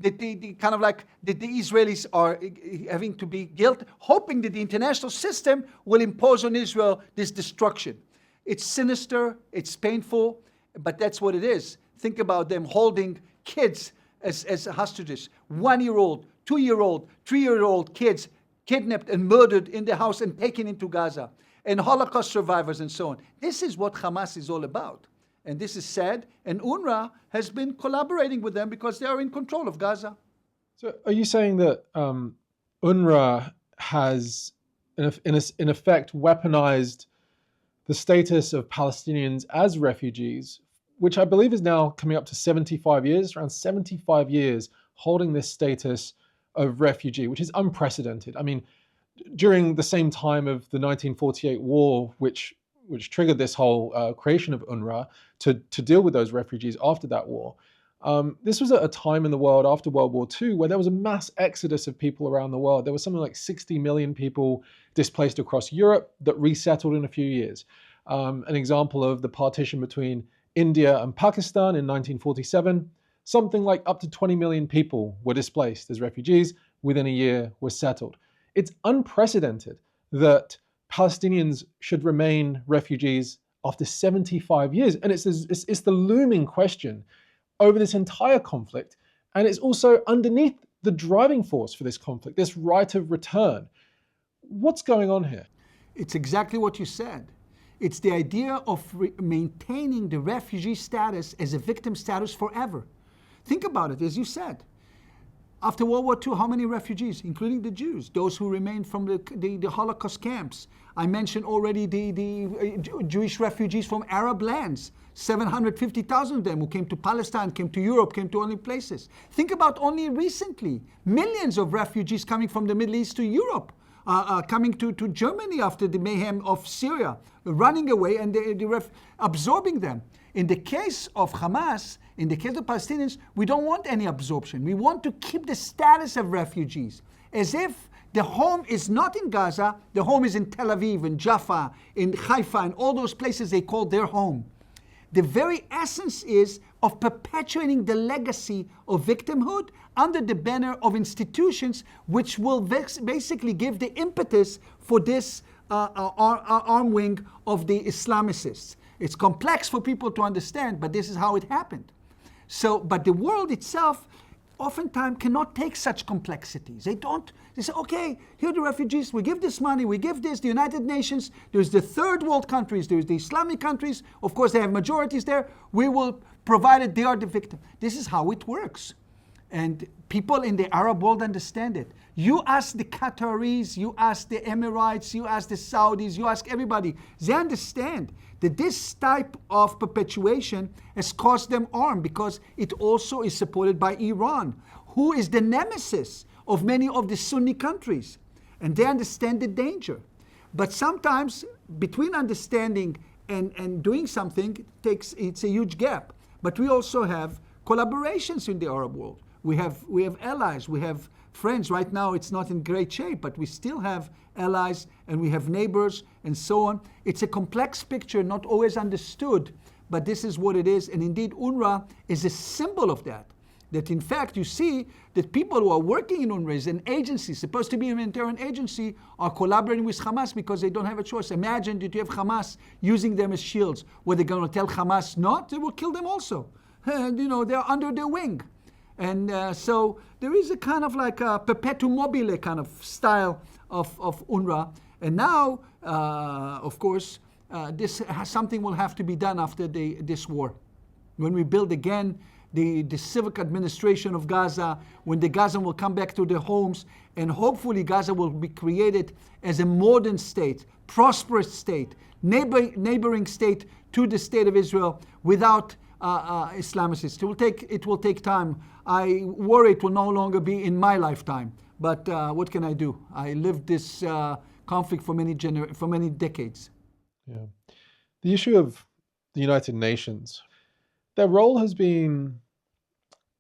the kind of like that the Israelis are having to be guilty, hoping that the international system will impose on Israel this destruction. It's sinister, it's painful, but that's what it is. Think about them holding kids as hostages. 1-year-old, 2-year-old, 3-year-old kids kidnapped and murdered in the house and taken into Gaza. And Holocaust survivors and so on. This is what Hamas is all about. And this is sad. And UNRWA has been collaborating with them because they are in control of Gaza. So are you saying that UNRWA has, in effect, weaponized the status of Palestinians as refugees, which I believe is now coming up to 75 years, around 75 years, holding this status of refugee, which is unprecedented. I mean, during the same time of the 1948 war, which triggered this whole creation of UNRWA to deal with those refugees after that war, this was at a time in the world after World War II where there was a mass exodus of people around the world. There was something like 60 million people displaced across Europe that resettled in a few years. An example of the partition between India and Pakistan in 1947, something like up to 20 million people were displaced as refugees, within a year were settled. It's unprecedented that Palestinians should remain refugees after 75 years. And it's the looming question over this entire conflict. And it's also underneath the driving force for this conflict, this right of return. What's going on here? It's exactly what you said. It's the idea of maintaining the refugee status as a victim status forever. Think about it, as you said. After World War II, how many refugees, including the Jews, those who remained from the Holocaust camps? I mentioned already the Jewish refugees from Arab lands, 750,000 of them who came to Palestine, came to Europe, came to only places. Think about only recently, millions of refugees coming from the Middle East to Europe. coming to Germany after the mayhem of Syria, running away and absorbing them. In the case of Hamas, in the case of Palestinians, we don't want any absorption. We want to keep the status of refugees, as if the home is not in Gaza, the home is in Tel Aviv, in Jaffa, in Haifa, and all those places they call their home. The very essence is of perpetuating the legacy of victimhood under the banner of institutions which will basically give the impetus for this arm wing of the Islamicists. It's complex for people to understand, but this is how it happened. So, but the world itself oftentimes cannot take such complexities. They say, okay, here are the refugees, we give this money, we give this, the United Nations, there's the third world countries, there's the Islamic countries, of course they have majorities there, we will provide it, they are the victim. This is how it works. And people in the Arab world understand it. You ask the Qataris, you ask the Emirates, you ask the Saudis, you ask everybody, they understand that this type of perpetuation has caused them harm because it also is supported by Iran, who is the nemesis of many of the Sunni countries. And they understand the danger. But sometimes between understanding and doing something, it's a huge gap. But we also have collaborations in the Arab world. We have allies, we have friends. Right now it's not in great shape, but we still have allies and we have neighbors and so on. It's a complex picture, not always understood, but this is what it is. And indeed, UNRWA is a symbol of that. That in fact, you see that people who are working in UNRWA as an agency, supposed to be a humanitarian agency, are collaborating with Hamas because they don't have a choice. Imagine that you have Hamas using them as shields. Were they going to tell Hamas not? They will kill them also. And they're under their wing. And so there is a kind of like a perpetuum mobile kind of style of UNRWA. And now, of course, something will have to be done after this war. When we build again the civic administration of Gaza, when the Gazans will come back to their homes, and hopefully Gaza will be created as a modern state, prosperous state, neighboring state to the state of Israel without Islamicists. It will take time. I worry it will no longer be in my lifetime. But what can I do? I lived this conflict for many decades. Yeah. The issue of the United Nations, their role has been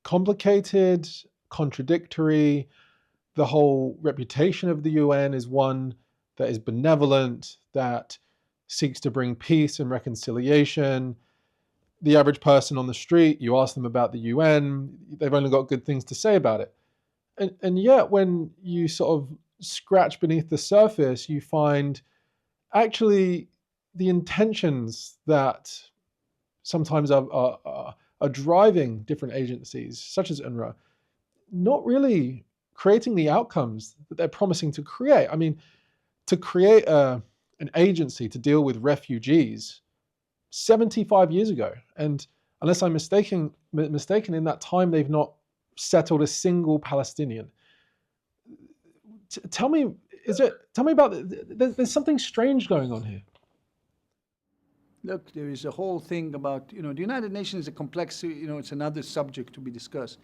complicated, contradictory. The whole reputation of the UN is one that is benevolent, that seeks to bring peace and reconciliation. The average person on the street, you ask them about the UN, they've only got good things to say about it. And yet when you sort of scratch beneath the surface, you find actually the intentions that sometimes are driving different agencies, such as UNRWA, not really creating the outcomes that they're promising to create. I mean, to create an agency to deal with refugees 75 years ago, and unless I'm mistaken, in that time they've not settled a single Palestinian. Tell me about there's something strange going on here. Look, there is a whole thing about, the United Nations is a complex, it's another subject to be discussed.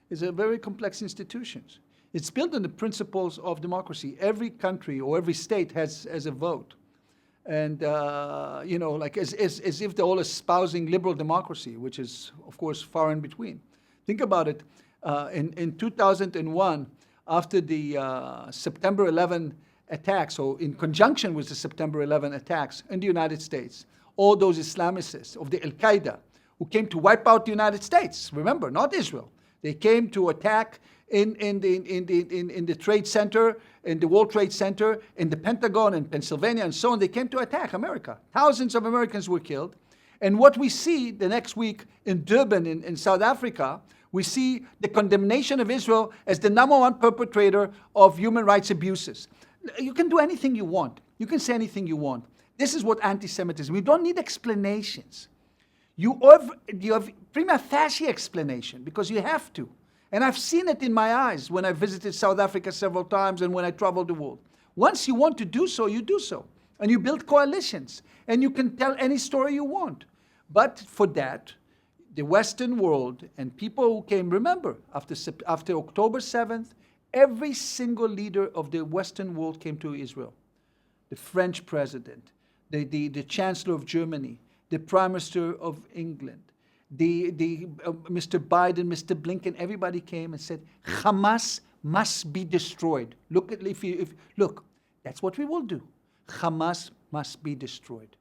It's a very complex institution. It's built on the principles of democracy. Every country or every state has a vote. And, like as if they're all espousing liberal democracy, which is, of course, far in between. Think about it. In 2001, after the September 11 attacks, or in conjunction with the September 11 attacks in the United States, all those Islamicists of the Al-Qaeda who came to wipe out the United States, remember, not Israel. They came to attack in the Trade Center, in the World Trade Center, in the Pentagon, in Pennsylvania, and so on. They came to attack America. Thousands of Americans were killed. And what we see the next week in Durban, in South Africa, we see the condemnation of Israel as the #1 perpetrator of human rights abuses. You can do anything you want. You can say anything you want. This is what anti-Semitism. We don't need explanations. You have prima facie explanation because you have to. And I've seen it in my eyes when I visited South Africa several times and when I traveled the world. Once you want to do so, you do so. And you build coalitions. And you can tell any story you want. But for that, the Western world and people who came, remember, after October 7th Every single leader of the Western world came to Israel. The French president, the Chancellor of Germany, the Prime Minister of England, Mr. Biden, Mr. Blinken, everybody came and said, Hamas must be destroyed. Look, look, that's what we will do. Hamas must be destroyed.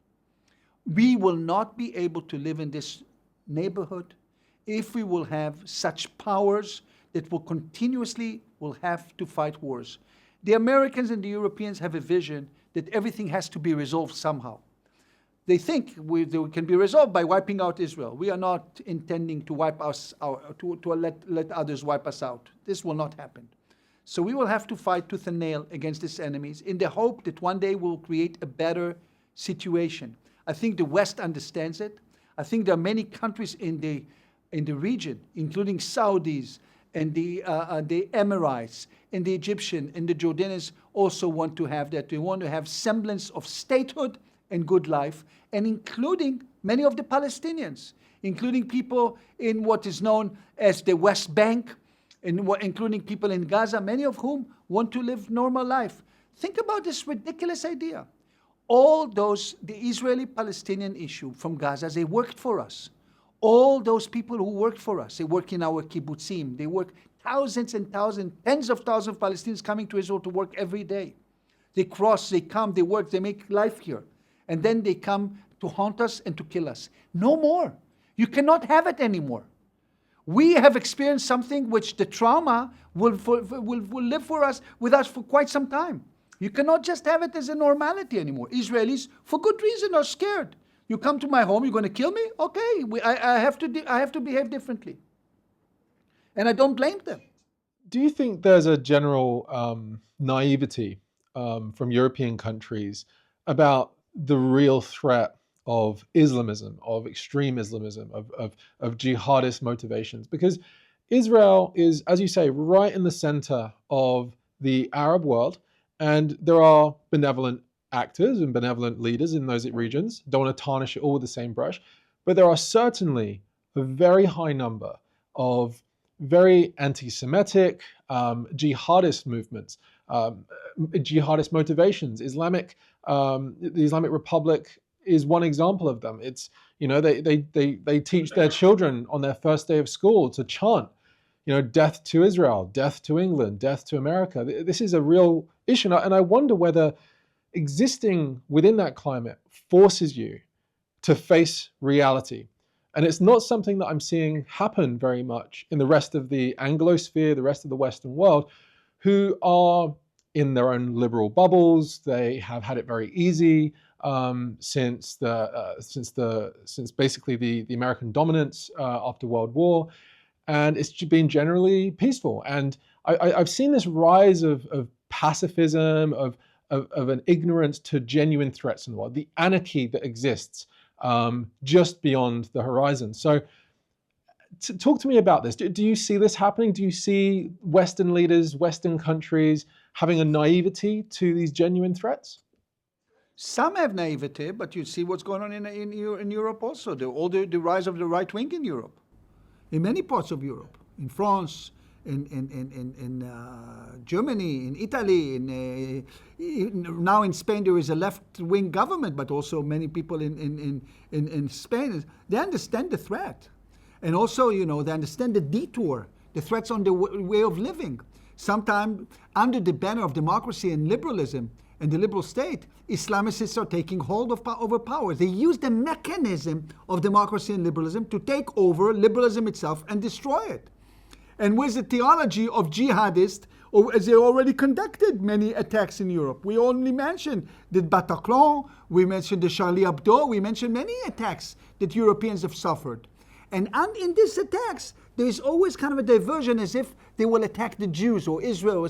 We will not be able to live in this neighborhood if we will have such powers that will continuously will have to fight wars. The Americans and the Europeans have a vision that everything has to be resolved somehow. They think they can be resolved by wiping out Israel. We are not intending to wipe us out, to let others wipe us out. This will not happen. So we will have to fight tooth and nail against these enemies in the hope that one day we'll create a better situation. I think the West understands it. I think there are many countries in the region, including Saudis and the Emirates and the Egyptian and the Jordanians also want to have that. They want to have semblance of statehood and good life, and including many of the Palestinians, including people in what is known as the West Bank, including people in Gaza, many of whom want to live normal life. Think about this ridiculous idea. All those, the Israeli-Palestinian issue from Gaza, they worked for us. All those people who worked for us, they work in our kibbutzim, they work thousands and thousands, tens of thousands of Palestinians coming to Israel to work every day. They cross, they come, they work, they make life here. And then they come to haunt us and to kill us. No more. You cannot have it anymore. We have experienced something which the trauma will live with us for quite some time. You cannot just have it as a normality anymore. Israelis, for good reason, are scared. You come to my home, you're going to kill me? Okay, I have to behave differently. And I don't blame them. Do you think there's a general naivety from European countries about the real threat of Islamism, of extreme Islamism, of jihadist motivations? Because Israel is, as you say, right in the center of the Arab world, and there are benevolent actors and benevolent leaders in those regions. Don't want to tarnish it all with the same brush, but there are certainly a very high number of very anti-Semitic, jihadist movements, jihadist motivations. The Islamic Republic is one example of them. It's, they teach their children on their first day of school to chant, death to Israel, death to England, death to America. This is a real issue. And I wonder whether existing within that climate forces you to face reality. And it's not something that I'm seeing happen very much in the rest of the Anglosphere, the rest of the Western world, who are in their own liberal bubbles. They have had it very easy since basically the American dominance after World War, and it's been generally peaceful. And I've seen this rise of pacifism, of an ignorance to genuine threats in the world, the anarchy that exists just beyond the horizon. So talk to me about this. Do you see this happening? Do you see Western leaders, Western countries having a naivety to these genuine threats? Some have naivety, but you see what's going on in Europe also. The rise of the right wing in Europe, in many parts of Europe, in France, in Germany, in Italy, now in Spain there is a left-wing government, but also many people in Spain, they understand the threat. And also, they understand the detour, the threats on the way of living. Sometimes under the banner of democracy and liberalism and the liberal state, Islamicists are taking hold over power. They use the mechanism of democracy and liberalism to take over liberalism itself and destroy it. And with the theology of jihadists, as they already conducted many attacks in Europe. We only mentioned the Bataclan, we mentioned the Charlie Hebdo, we mentioned many attacks that Europeans have suffered. And in these attacks, there is always kind of a diversion as if they will attack the Jews or Israel.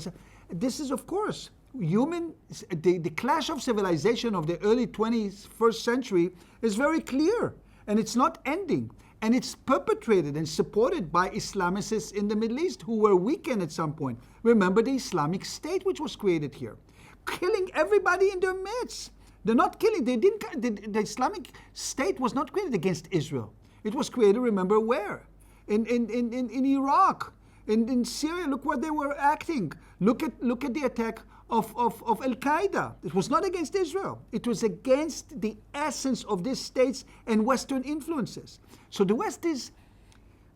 This is, of course, the clash of civilization of the early 21st century is very clear, and it's not ending. And it's perpetrated and supported by Islamicists in the Middle East who were weakened at some point. Remember the Islamic State which was created here, killing everybody in their midst. They're not killing, the Islamic State was not created against Israel. It was created, remember where? In Iraq. In Syria, look what they were acting. Look at the attack of Al-Qaeda. It was not against Israel. It was against the essence of these states and Western influences. So the West is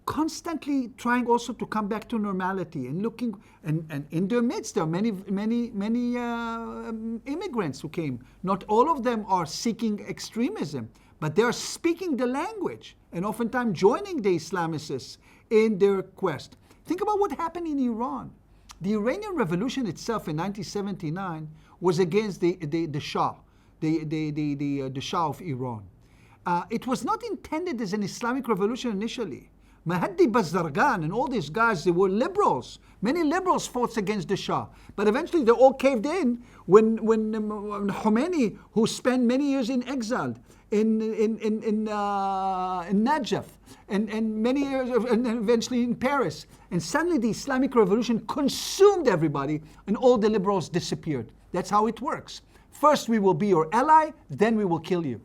constantly trying also to come back to normality and looking, and in their midst there are many immigrants who came. Not all of them are seeking extremism, but they are speaking the language and oftentimes joining the Islamicists in their quest. Think about what happened in Iran. The Iranian Revolution itself in 1979 was against the Shah, the Shah of Iran. It was not intended as an Islamic revolution initially. Mahdi Bazargan and all these guys, they were liberals. Many liberals fought against the Shah. But eventually they all caved in when Khomeini, who spent many years in exile in Najaf and many years, and eventually in Paris. And suddenly the Islamic Revolution consumed everybody and all the liberals disappeared. That's how it works. First we will be your ally, then we will kill you.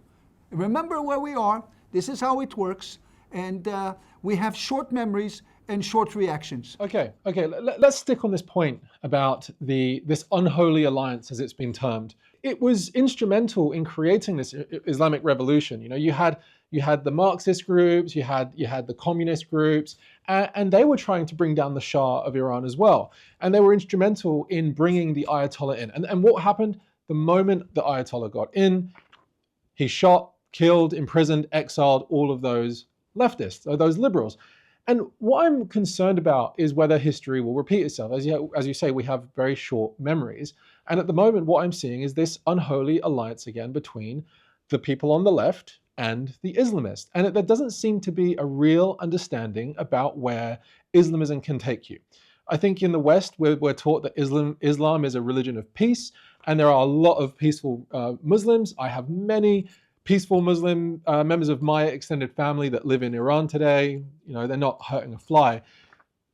Remember where we are. This is how it works. And we have short memories and short reactions. Okay. Let's stick on this point about this unholy alliance, as it's been termed. It was instrumental in creating this Islamic revolution. You know, you had the Marxist groups, you had the communist groups, and they were trying to bring down the Shah of Iran as well. And they were instrumental in bringing the Ayatollah in. And what happened the moment the Ayatollah got in? He shot, killed, imprisoned, exiled all of those leftists, or those liberals. And what I'm concerned about is whether history will repeat itself. As you say, we have very short memories. And at the moment, what I'm seeing is this unholy alliance again between the people on the left and the Islamists. And there doesn't seem to be a real understanding about where Islamism can take you. I think in the West, we're taught that Islam is a religion of peace, and there are a lot of peaceful Muslims. I have many peaceful Muslim members of my extended family that live in Iran today. You know, they're not hurting a fly.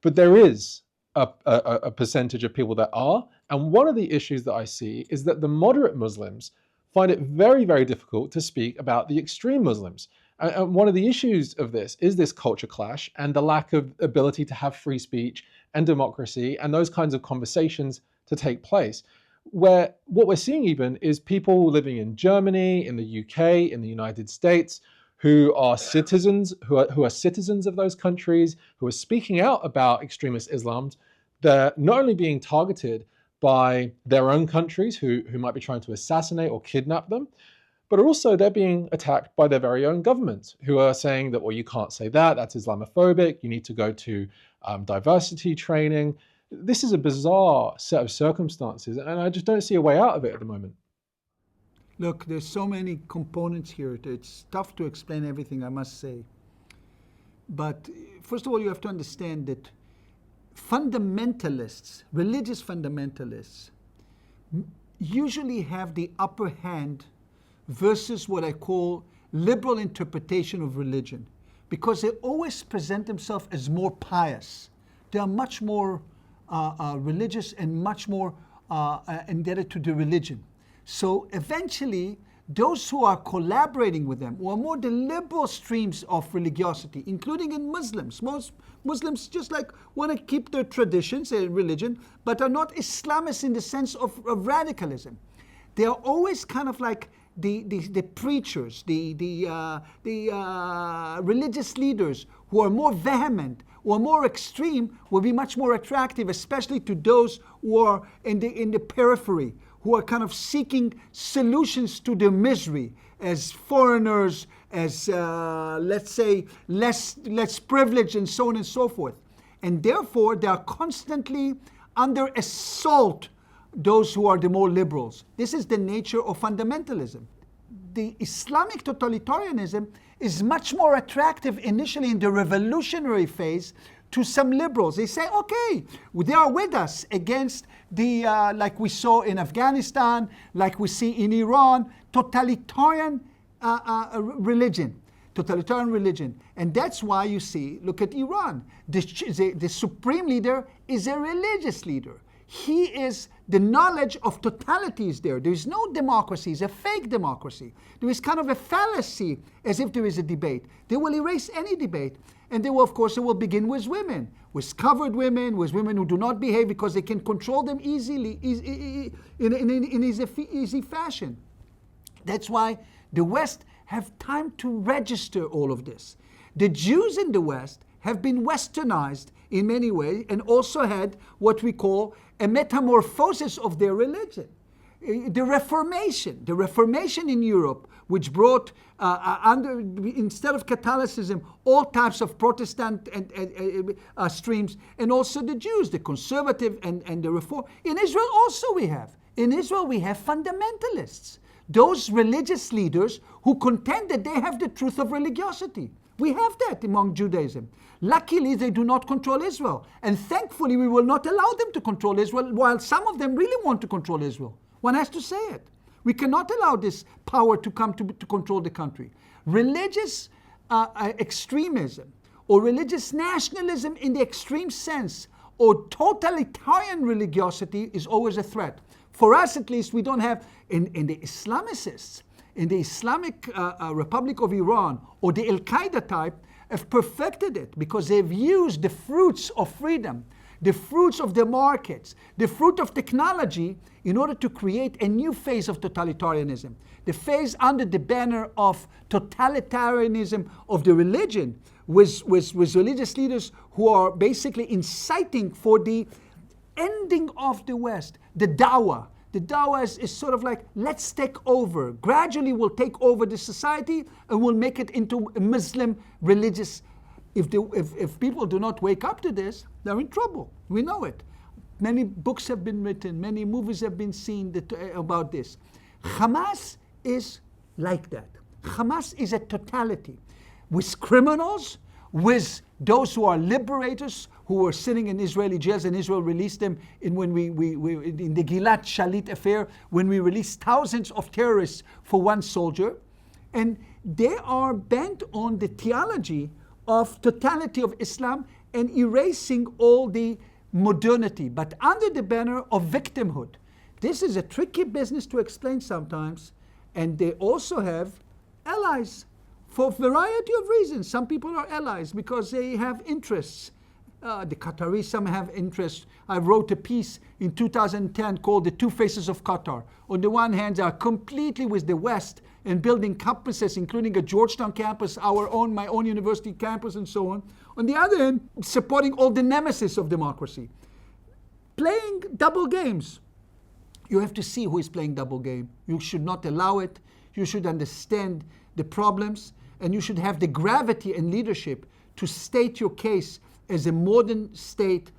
But there is a percentage of people that are. And one of the issues that I see is that the moderate Muslims find it very, very difficult to speak about the extreme Muslims. And one of the issues of this is this culture clash and the lack of ability to have free speech and democracy and those kinds of conversations to take place. Where what we're seeing even is people living in Germany, in the UK, in the United States, who are citizens, who are citizens of those countries, who are speaking out about extremist Islam. They're not only being targeted by their own countries who might be trying to assassinate or kidnap them, but also they're being attacked by their very own governments who are saying that, well, you can't say that, that's Islamophobic, you need to go to diversity training. This is a bizarre set of circumstances, and I just don't see a way out of it at the moment. Look, there's so many components here. It's tough to explain everything, I must say. But first of all, you have to understand that fundamentalists, religious fundamentalists, usually have the upper hand versus what I call liberal interpretation of religion, because they always present themselves as more pious. They are much more religious and much more indebted to the religion. So eventually, those who are collaborating with them, or more the liberal streams of religiosity, including in Muslims, most Muslims just like want to keep their traditions and religion, but are not Islamists in the sense of radicalism. They are always kind of like the preachers, the religious leaders who are more vehement or more extreme will be much more attractive, especially to those who are in the periphery, who are kind of seeking solutions to their misery as foreigners, as let's say less privileged, and so on and so forth. And therefore, they are constantly under assault, those who are the more liberals. This is the nature of fundamentalism. The Islamic totalitarianism is much more attractive initially in the revolutionary phase to some liberals. They say, okay, they are with us against the, like we saw in Afghanistan, like we see in Iran, totalitarian religion. And that's why you see, look at Iran. The supreme leader is a religious leader. the knowledge of totality is there. There is no democracy. It's a fake democracy. There is kind of a fallacy as if there is a debate. They will erase any debate. And they will, of course, it will begin with women, with covered women, with women who do not behave because they can control them easily, in easy fashion. That's why the West have time to register all of this. The Jews in the West have been westernized in many ways and also had what we call a metamorphosis of their religion. The Reformation in Europe, which brought instead of Catholicism, all types of Protestant streams, and also the Jews, the conservative and the Reform. In Israel also we have. In Israel we have fundamentalists, those religious leaders who contend that they have the truth of religiosity. We have that among Judaism. Luckily, they do not control Israel. And thankfully, we will not allow them to control Israel, while some of them really want to control Israel. One has to say it. We cannot allow this power to come to control the country. Religious extremism or religious nationalism in the extreme sense or totalitarian religiosity is always a threat. For us, at least, we don't have, in the Islamicists, in the Islamic Republic of Iran or the Al-Qaeda type, have perfected it because they've used the fruits of freedom, the fruits of the markets, the fruit of technology in order to create a new phase of totalitarianism. The phase under the banner of totalitarianism of the religion with religious leaders who are basically inciting for the ending of the West, the Dawah. The Dawah is sort of like, let's take over. Gradually we'll take over the society and we'll make it into a Muslim religious. If people do not wake up to this, they're in trouble. We know it. Many books have been written, many movies have been seen about this. Hamas is like that. Hamas is a totality with criminals, with those who are liberators, who were sitting in Israeli jails, and Israel released them in the Gilad Shalit affair, when we released thousands of terrorists for one soldier. And they are bent on the theology of totality of Islam and erasing all the modernity, but under the banner of victimhood. This is a tricky business to explain sometimes, and they also have allies for a variety of reasons. Some people are allies because they have interests. The Qataris, some have interests. I wrote a piece in 2010 called The Two Faces of Qatar. On the one hand, they are completely with the West and building campuses, including a Georgetown campus, my own university campus, and so on. On the other hand, supporting all the nemesis of democracy. Playing double games. You have to see who is playing double game. You should not allow it. You should understand the problems, and you should have the gravity and leadership to state your case as a modern state,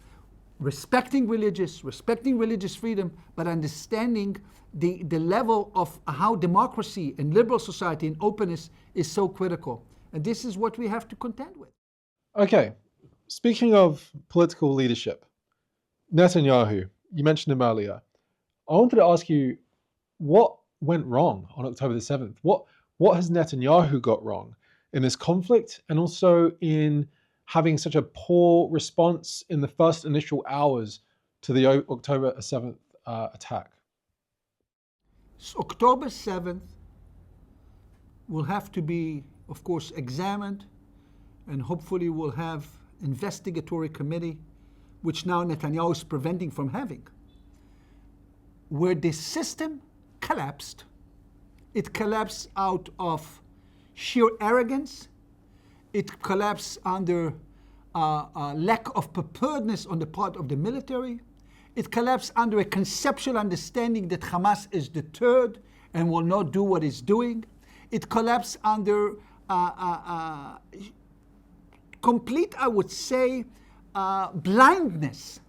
respecting religious freedom, but understanding the level of how democracy and liberal society and openness is so critical. And this is what we have to contend with. Okay, speaking of political leadership, Netanyahu, you mentioned him earlier. I wanted to ask you, what went wrong on October the 7th? What has Netanyahu got wrong in this conflict, and also in having such a poor response in the first initial hours to the October 7th attack? So October 7th will have to be, of course, examined, and hopefully we'll have investigatory committee, which now Netanyahu is preventing from having, where the system collapsed. It collapsed out of sheer arrogance. It collapsed under lack of preparedness on the part of the military. It collapsed under a conceptual understanding that Hamas is deterred and will not do what it's doing. It collapsed under complete, I would say, blindness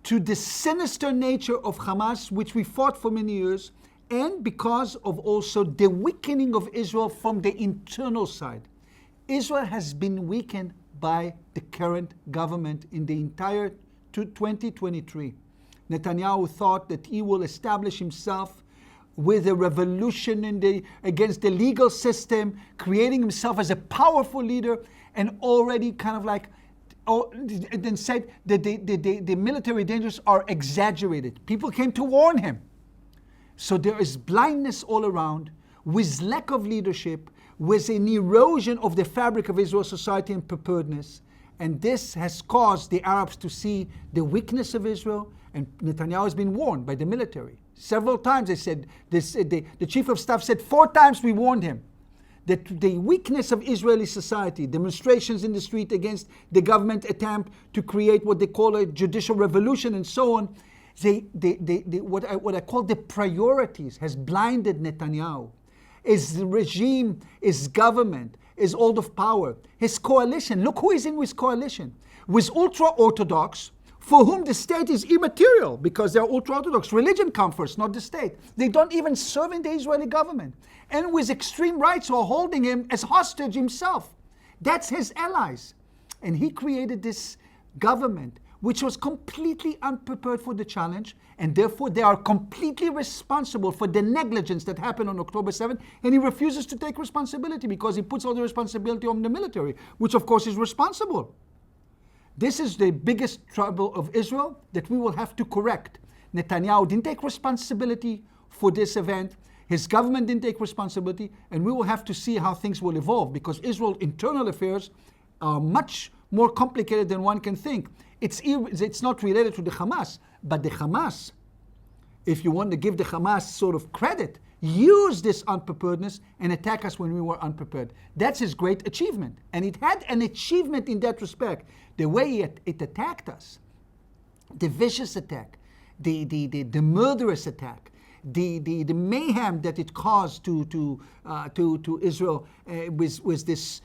to the sinister nature of Hamas, which we fought for many years, and because of also the weakening of Israel from the internal side. Israel has been weakened by the current government in the entire 2023. Netanyahu thought that he will establish himself with a revolution against the legal system, creating himself as a powerful leader, and already kind of like then said that the military dangers are exaggerated. People came to warn him. So there is blindness all around, with lack of leadership, with an erosion of the fabric of Israel's society and preparedness. And this has caused the Arabs to see the weakness of Israel, and Netanyahu has been warned by the military. Several times they said, the chief of staff said 4 times we warned him that the weakness of Israeli society, demonstrations in the street against the government attempt to create what they call a judicial revolution and so on, what I call the priorities has blinded Netanyahu. His regime, his government, is all of power. His coalition, look who is in his coalition. With ultra-Orthodox, for whom the state is immaterial because they're ultra-Orthodox. Religion comes first, not the state. They don't even serve in the Israeli government. And with extreme rights who are holding him as hostage himself. That's his allies. And he created this government which was completely unprepared for the challenge, and therefore they are completely responsible for the negligence that happened on October 7th, and he refuses to take responsibility because he puts all the responsibility on the military, which of course is responsible. This is the biggest trouble of Israel that we will have to correct. Netanyahu didn't take responsibility for this event. His government didn't take responsibility, and we will have to see how things will evolve because Israel's internal affairs are much more complicated than one can think. It's not related to the Hamas, but the Hamas, if you want to give the Hamas sort of credit, used this unpreparedness and attack us when we were unprepared. That's his great achievement. And it had an achievement in that respect. The way it attacked us, the vicious attack, the murderous attack, the mayhem that it caused to Israel with this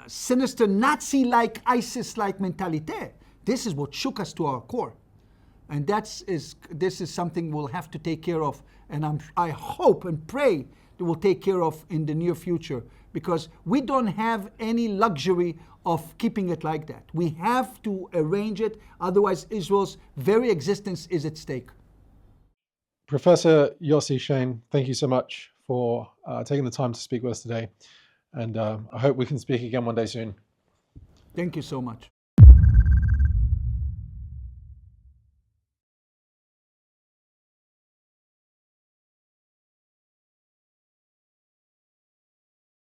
sinister Nazi-like, ISIS-like mentality. This is what shook us to our core. And this is something we'll have to take care of, and I hope and pray that we'll take care of in the near future, because we don't have any luxury of keeping it like that. We have to arrange it, otherwise Israel's very existence is at stake. Professor Yossi Shain, thank you so much for taking the time to speak with us today. And I hope we can speak again one day soon. Thank you so much.